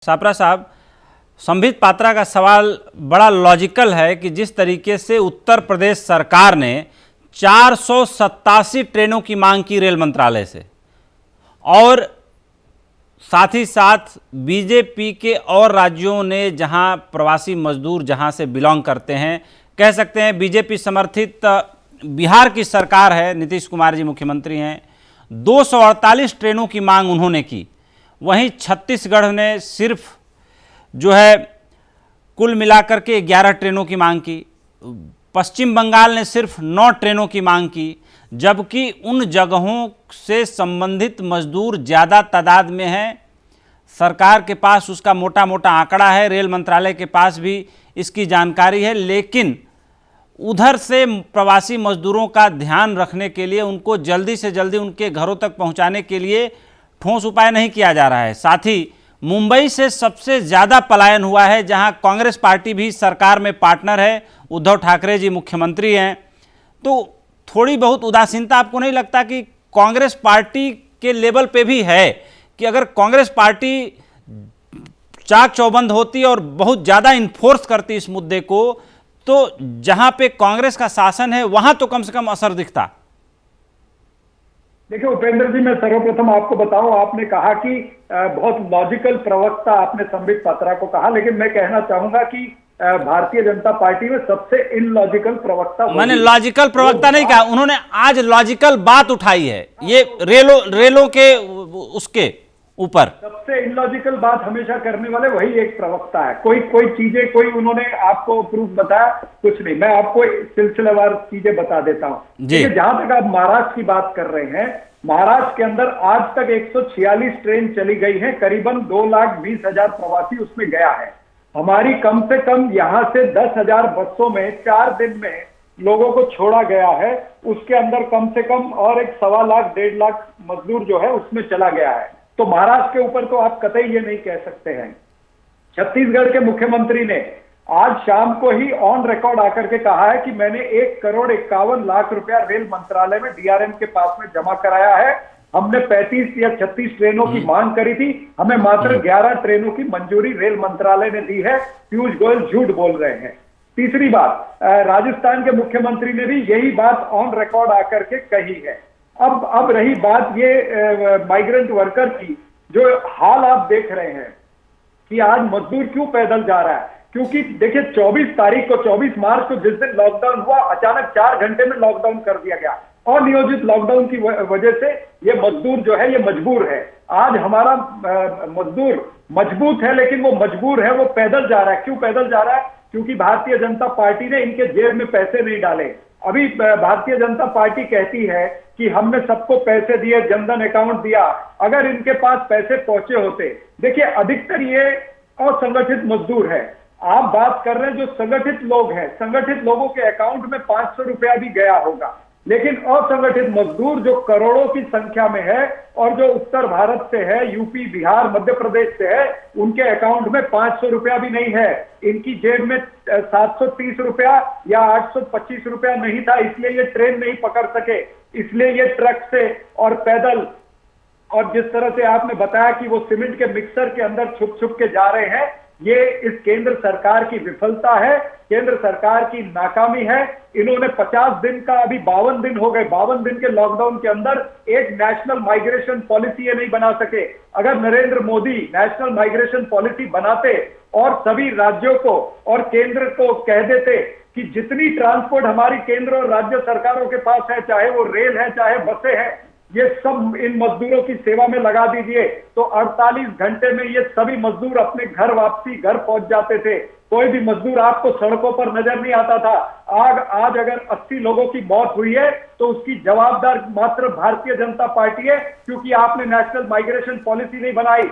छापरा साहब, संबित पात्रा का सवाल बड़ा लॉजिकल है कि जिस तरीके से उत्तर प्रदेश सरकार ने 487 ट्रेनों की मांग की रेल मंत्रालय से और साथ ही साथ बीजेपी के और राज्यों ने जहां प्रवासी मजदूर जहां से बिलोंग करते हैं, कह सकते हैं बीजेपी समर्थित बिहार की सरकार है, नीतीश कुमार जी मुख्यमंत्री हैं, 248 ट्रेनों की मांग उन्होंने की। वहीं छत्तीसगढ़ ने सिर्फ जो है कुल मिलाकर के 11 ट्रेनों की मांग की, पश्चिम बंगाल ने सिर्फ 9 ट्रेनों की मांग की, जबकि उन जगहों से संबंधित मजदूर ज़्यादा तादाद में हैं। सरकार के पास उसका मोटा मोटा आंकड़ा है, रेल मंत्रालय के पास भी इसकी जानकारी है, लेकिन उधर से प्रवासी मजदूरों का ध्यान रखने के लिए, उनको जल्दी से जल्दी उनके घरों तक पहुंचाने के लिए ठोस उपाय नहीं किया जा रहा है। साथ ही मुंबई से सबसे ज़्यादा पलायन हुआ है, जहां कांग्रेस पार्टी भी सरकार में पार्टनर है, उद्धव ठाकरे जी मुख्यमंत्री हैं। तो थोड़ी बहुत उदासीनता आपको नहीं लगता कि कांग्रेस पार्टी के लेवल पे भी है कि अगर कांग्रेस पार्टी चाक चौबंद होती और बहुत ज़्यादा इन्फोर्स करती इस मुद्दे को, तो जहां पे कांग्रेस का शासन है वहां तो कम से कम असर दिखता। देखिए उपेंद्र जी, मैं सर्वप्रथम आपको बताऊं, आपने कहा कि बहुत लॉजिकल प्रवक्ता आपने संबित पात्रा को कहा, लेकिन मैं कहना चाहूंगा कि भारतीय जनता पार्टी में सबसे इनलॉजिकल प्रवक्ता, मैंने लॉजिकल प्रवक्ता नहीं कहा, उन्होंने आज लॉजिकल बात उठाई है, ये रेलों के उसके ऊपर सबसे इनलॉजिकल बात हमेशा करने वाले वही एक प्रवक्ता है। कोई चीजें, कोई उन्होंने आपको प्रूफ बताया, कुछ नहीं। मैं आपको सिलसिलेवार चीजें बता देता हूं। जहां तक आप महाराष्ट्र की बात कर रहे हैं, महाराष्ट्र के अंदर आज तक 146 ट्रेन चली गई है, करीबन 2,20,000 प्रवासी उसमें गया है। हमारी कम से कम यहां से 10,000 बसों में 4 दिन में लोगों को छोड़ा गया है। उसके अंदर कम से कम और एक 1.25 लाख 1.5 लाख मजदूर जो है उसमें चला गया है। तो महाराष्ट्र के ऊपर तो आप कतई ये नहीं कह सकते हैं। छत्तीसगढ़ के मुख्यमंत्री ने आज शाम को ही ऑन रिकॉर्ड आकर के कहा है कि मैंने 1,51,00,000 रुपया रेल मंत्रालय में डीआरएम के पास में जमा कराया है। हमने 35 या 36 ट्रेनों की मांग करी थी, हमें मात्र 11 ट्रेनों की मंजूरी रेल मंत्रालय ने दी है। पीयूष गोयल झूठ बोल रहे हैं। तीसरी बात, राजस्थान के मुख्यमंत्री ने भी यही बात ऑन रिकॉर्ड आकर के कही है। अब रही बात ये माइग्रेंट वर्कर की, जो हाल आप देख रहे हैं कि आज मजदूर क्यों पैदल जा रहा है, क्योंकि देखिए 24 मार्च को जिस दिन लॉकडाउन हुआ, अचानक 4 घंटे में लॉकडाउन कर दिया गया। अनियोजित लॉकडाउन की वजह से ये मजदूर जो है ये मजबूर है। आज हमारा मजदूर मजबूत है, लेकिन वो मजबूर है, वो पैदल जा रहा है। क्यों पैदल जा रहा है? क्योंकि भारतीय जनता पार्टी ने इनके जेब में पैसे नहीं डाले। अभी भारतीय जनता पार्टी कहती है कि हमने सबको पैसे दिए, जनधन अकाउंट दिया। अगर इनके पास पैसे पहुंचे होते, देखिए अधिकतर ये असंगठित मजदूर है। आप बात कर रहे हैं जो संगठित लोग हैं, संगठित लोगों के अकाउंट में 500 रुपया भी गया होगा, लेकिन असंगठित मजदूर जो करोड़ों की संख्या में है और जो उत्तर भारत से है, यूपी, बिहार, मध्य प्रदेश से है, उनके अकाउंट में 500 रुपया भी नहीं है। इनकी जेब में 730 रुपया या 825 रुपया नहीं था, इसलिए ये ट्रेन नहीं पकड़ सके, इसलिए ये ट्रक से और पैदल, और जिस तरह से आपने बताया कि वो सीमेंट के मिक्सर के अंदर छुप छुप के जा रहे हैं, ये इस केंद्र सरकार की विफलता है, केंद्र सरकार की नाकामी है। इन्होंने 50 दिन का, अभी 52 दिन हो गए, 52 दिन के लॉकडाउन के अंदर एक नेशनल माइग्रेशन पॉलिसी ये नहीं बना सके। अगर Narendra Modi national migration policy बनाते और सभी राज्यों को और केंद्र को कह देते कि जितनी ट्रांसपोर्ट हमारी केंद्र और राज्य सरकारों के पास है, चाहे वो रेल है, चाहे बसें हैं, ये सब इन मजदूरों की सेवा में लगा दीजिए, तो 48 घंटे में ये सभी मजदूर अपने घर वापसी घर पहुंच जाते थे। कोई भी मजदूर आपको सड़कों पर नजर नहीं आता था। आज अगर 80 लोगों की मौत हुई है तो उसकी जवाबदार मात्र भारतीय जनता पार्टी है, क्योंकि आपने नेशनल माइग्रेशन पॉलिसी नहीं बनाई।